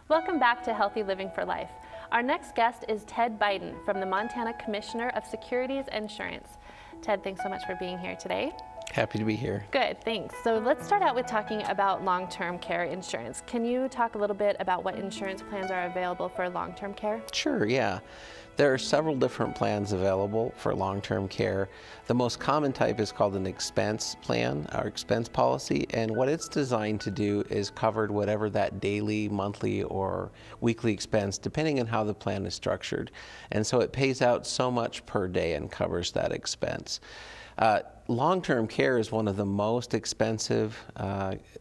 Welcome back to Healthy Living for Life. Our next guest is Ted Biden from the Montana Commissioner of Securities Insurance. Ted, thanks so much for being here today. Happy to be here. Good, thanks. So let's start out with talking about long-term care insurance. Can you talk a little bit about what insurance plans are available for long-term care? Sure, yeah. There are several different plans available for long-term care. The most common type is called an expense plan or expense policy, and what it's designed to do is cover whatever that daily, monthly, or weekly expense, depending on how the plan is structured. And so it pays out so much per day and covers that expense. Long-term care is one of the most expensive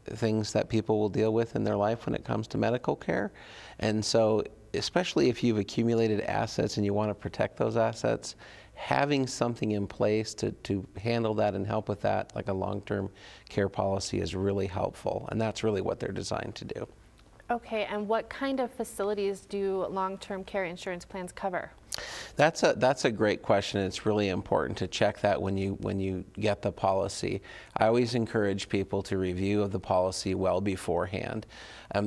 things that people will deal with in their life when it comes to medical care. And so especially if you've accumulated assets and you want to protect those assets, having something in place to handle that and help with that, like a long-term care policy, is really helpful. And that's really what they're designed to do. Okay, and what kind of facilities do long-term care insurance plans cover? That's a great question. It's really important to check that when you get the policy. I always encourage people to review the policy well beforehand.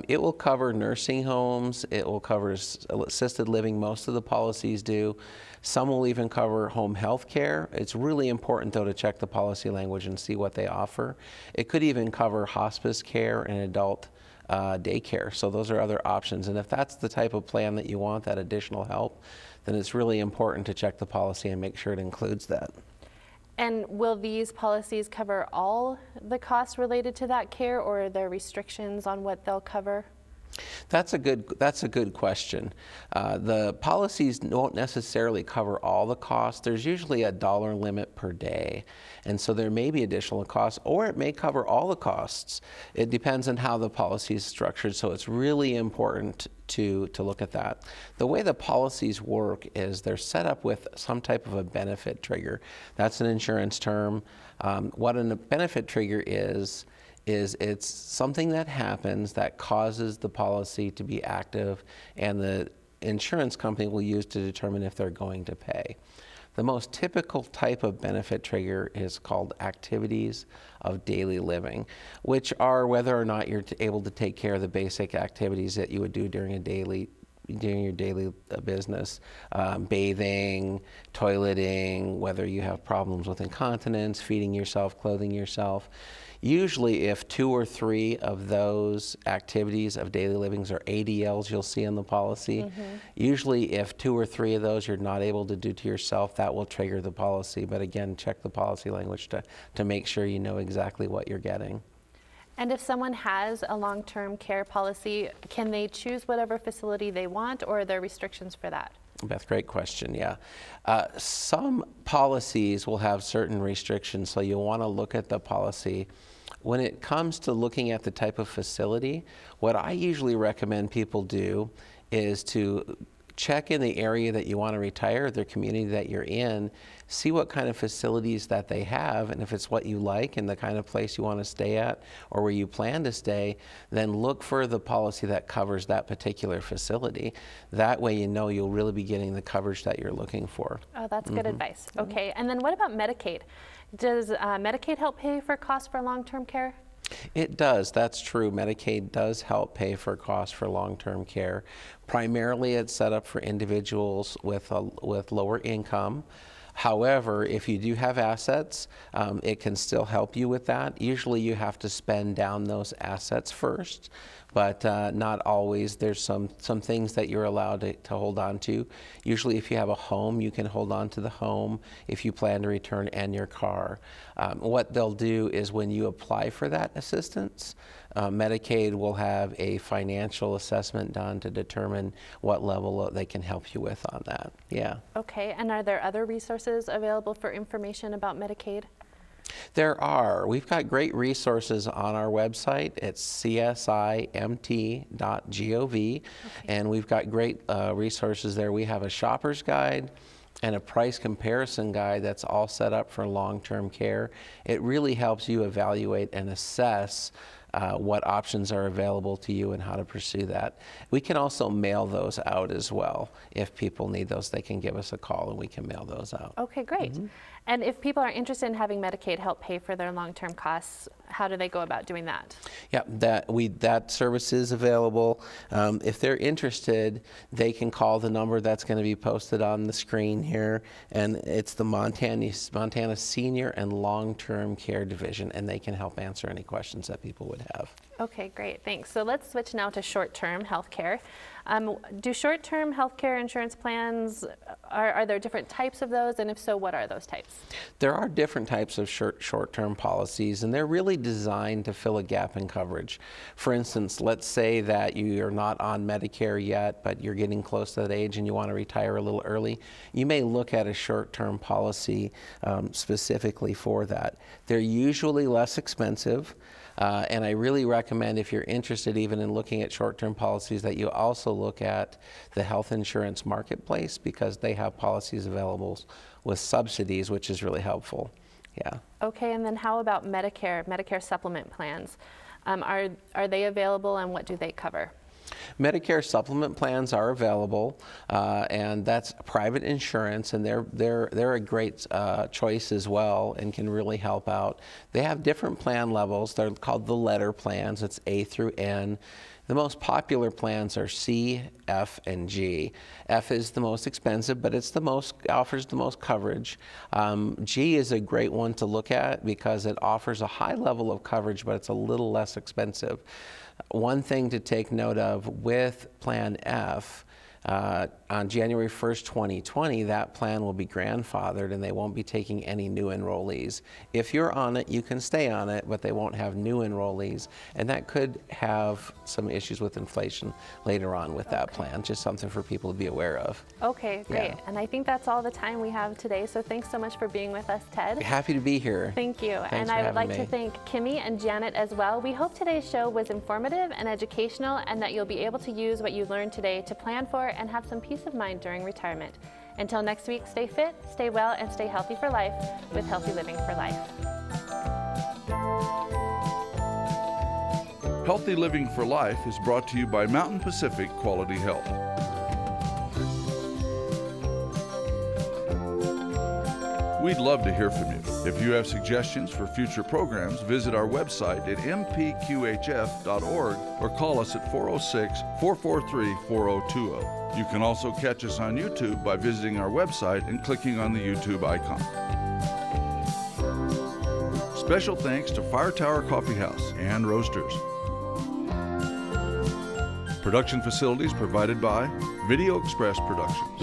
It will cover nursing homes. It will cover assisted living. Most of the policies do. Some will even cover home health care. It's really important, though, to check the policy language and see what they offer. It could even cover hospice care and adult daycare. So those are other options. And if that's the type of plan that you want, that additional help, then it's really important to check the policy and make sure it includes that. And will these policies cover all the costs related to that care, or are there restrictions on what they'll cover? That's a good question. The policies don't necessarily cover all the costs. There's usually a dollar limit per day, and so there may be additional costs, or it may cover all the costs. It depends on how the policy is structured, so it's really important to look at that. The way the policies work is they're set up with some type of a benefit trigger. That's an insurance term. What a benefit trigger is it's something that happens that causes the policy to be active, and the insurance company will use to determine if they're going to pay. The most typical type of benefit trigger is called activities of daily living, which are whether or not you're able to take care of the basic activities that you would do during your daily business, bathing, toileting, whether you have problems with incontinence, feeding yourself, clothing yourself. Usually if 2 or 3 of those activities of daily livings are ADLs you'll see in the policy. Usually if 2 or 3 of those you're not able to do to yourself, that will trigger the policy. But again, check the policy language to make sure you know exactly what you're getting. And if someone has a long-term care policy, can they choose whatever facility they want, or are there restrictions for that? Beth, great question, yeah. Some policies will have certain restrictions, so you'll want to look at the policy. When it comes to looking at the type of facility, what I usually recommend people do is to check in the area that you want to retire, the community that you're in, see what kind of facilities that they have, and if it's what you like and the kind of place you want to stay at or where you plan to stay, then look for the policy that covers that particular facility. That way you know you'll really be getting the coverage that you're looking for. Oh, that's good advice. Okay, and then what about Medicaid? Does Medicaid help pay for costs for long-term care? It does. That's true. Medicaid does help pay for costs for long-term care. Primarily, it's set up for individuals with lower income. However, if you do have assets, it can still help you with that. Usually you have to spend down those assets first, but not always. There's some things that you're allowed to hold on to. Usually if you have a home, you can hold on to the home if you plan to return, and your car. What they'll do is when you apply for that assistance, Medicaid will have a financial assessment done to determine what level they can help you with on that. Yeah. Okay, and are there other resources available for information about Medicaid? There are. We've got great resources on our website. It's csimt.gov, and we've got great resources there. We have a shopper's guide and a price comparison guide that's all set up for long-term care. It really helps you evaluate and assess what options are available to you and how to pursue that. We can also mail those out as well. If people need those, they can give us a call and we can mail those out. Okay, great. And if people are interested in having Medicaid help pay for their long-term costs, how do they go about doing that? Yeah, that service is available. If they're interested, they can call the number that's going to be posted on the screen here, and it's the Montana Senior and Long-Term Care Division, and they can help answer any questions that people would have. Okay, great, thanks. So let's switch now to short-term health care. Do short-term health care insurance plans, are there different types of those, and if so, what are those types? There are different types of short-term policies, and they're really designed to fill a gap in coverage. For instance, let's say that you're not on Medicare yet, but you're getting close to that age and you want to retire a little early. You may look at a short-term policy specifically for that. They're usually less expensive. And I really recommend, if you're interested even in looking at short-term policies, that you also look at the health insurance marketplace, because they have policies available with subsidies, which is really helpful. Yeah. Okay, and then how about Medicare supplement plans? Are they available, and what do they cover? Medicare supplement plans are available, and that's private insurance, and they're a great choice as well, and can really help out. They have different plan levels. They're called the letter plans. It's A through N. The most popular plans are C, F, and G. F is the most expensive, but offers the most coverage. G is a great one to look at because it offers a high level of coverage, but it's a little less expensive. One thing to take note of with Plan F, on January 1st, 2020, that plan will be grandfathered and they won't be taking any new enrollees. If you're on it, you can stay on it, but they won't have new enrollees, and that could have some issues with inflation later on with that plan. Just something for people to be aware of. Okay, great. Yeah. And I think that's all the time we have today, so thanks so much for being with us, Ted. Happy to be here. Thank you. Thanks and I would like to thank Kimmy and Janet as well. We hope today's show was informative and educational, and that you'll be able to use what you learned today to plan for and have some peace of mind during retirement. Until next week, stay fit, stay well, and stay healthy for life with Healthy Living for Life. Healthy Living for Life is brought to you by Mountain Pacific Quality Health. We'd love to hear from you. If you have suggestions for future programs, visit our website at mpqhf.org or call us at 406-443-4020. You can also catch us on YouTube by visiting our website and clicking on the YouTube icon. Special thanks to Fire Tower Coffee House and Roasters. Production facilities provided by Video Express Productions.